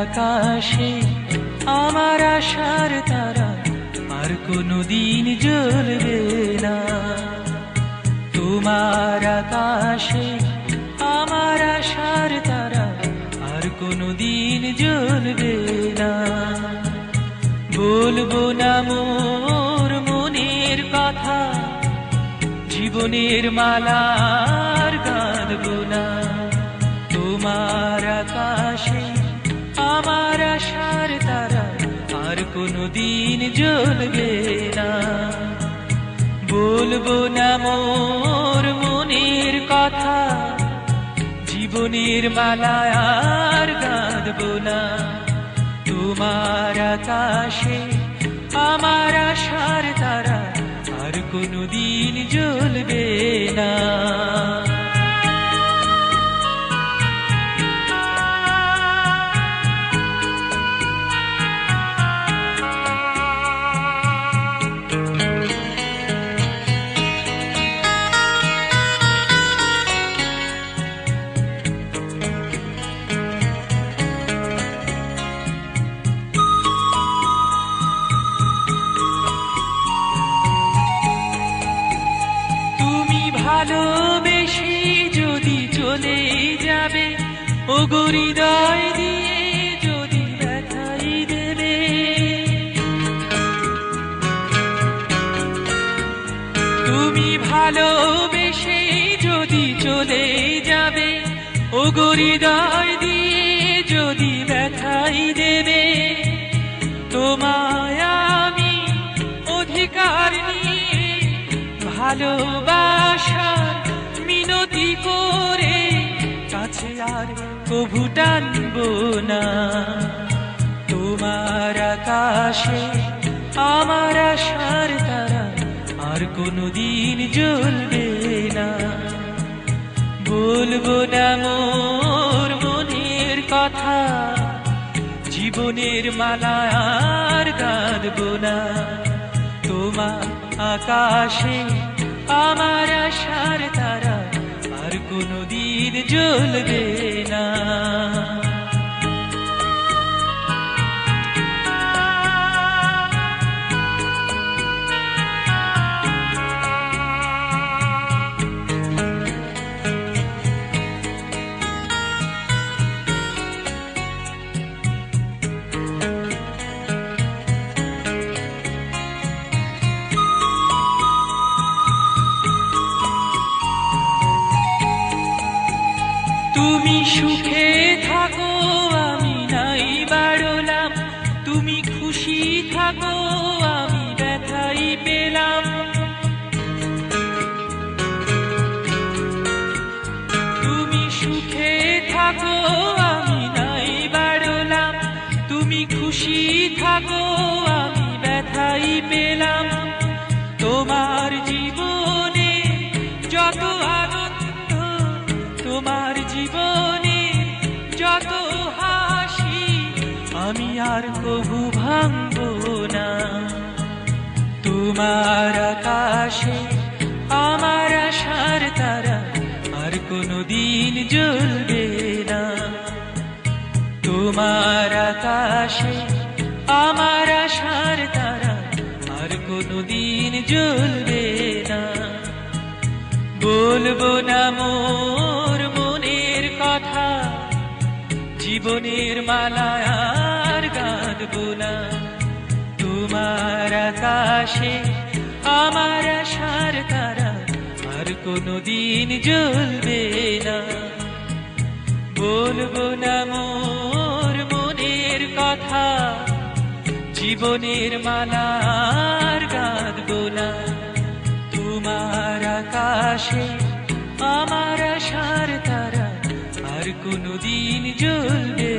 আকাশে আমার আশার তারা আর কোনদিন জ্বলবে না। তোমার আকাশে আমার আশার তারা আর কোনদিন জ্বলবে না। বলবো না মোর মনের কথা, জীবনের মালার গাঁথবো না। তোমার আকাশে আমার আশার তারা আর কোনদিন জ্বলবে না। বলবো না মোর মনের কথা, জীবনের মালা আর গাঁথবো না। তোমার আকাশে আমার আশার তারা আর কোনদিন জ্বলবে না। ভালোবেসে যদি চলে যাবে, ওগো হৃদয় দিয়ে যদি ব্যথাই দেবে। তুমি ভালোবেসে যদি চলে যাবে, ওগো হৃদয় দিয়ে যদি ব্যথাই দেবে। তোমায় আমি অধিকার নিয়ে ভালোবাসার মিনতি করে কাছে আর কভু টানবো না। তোমার আকাশে আমার আশার তারা আর কোনদিন জ্বলবে না। বলবো না মোর মনের কথা, জীবনের মালা আর গাঁথবো না। তোমার আকাশে আমার আশার তারা আর কোনদিন জ্বলবে না। তুমি সুখে থাকো আমি নাই বাড়লাম, তুমি খুশি থাকো আমি ব্যথাই পেলাম। তুমি সুখে থাকো আমি নাই বাড়লাম, তুমি খুশি থাকো আমি ব্যথাই পেলাম। তোমার জীবনে যত আনন্দ, তোমার জীবনে যত হাসি আমি আর কভু ভাঙবো না। তোমার আকাশে আমার আশার তারা আর কোনদিন জ্বলবে না। তোমার আকাশে আমার আশার তারা আর কোনদিন জ্বলবে না। বলবো না মোর মনের কথা, জীবনের মালা আর গাঁথবো না। তোমার আকাশে আমার আশার তারা আর কোনদিন জ্বলবে না। বলবো না মোর মনের কথা, জীবনের মালা আর গাঁথবো না। তোমার আকাশে আমার আশার তারা আর কোনদিন জ্বলবে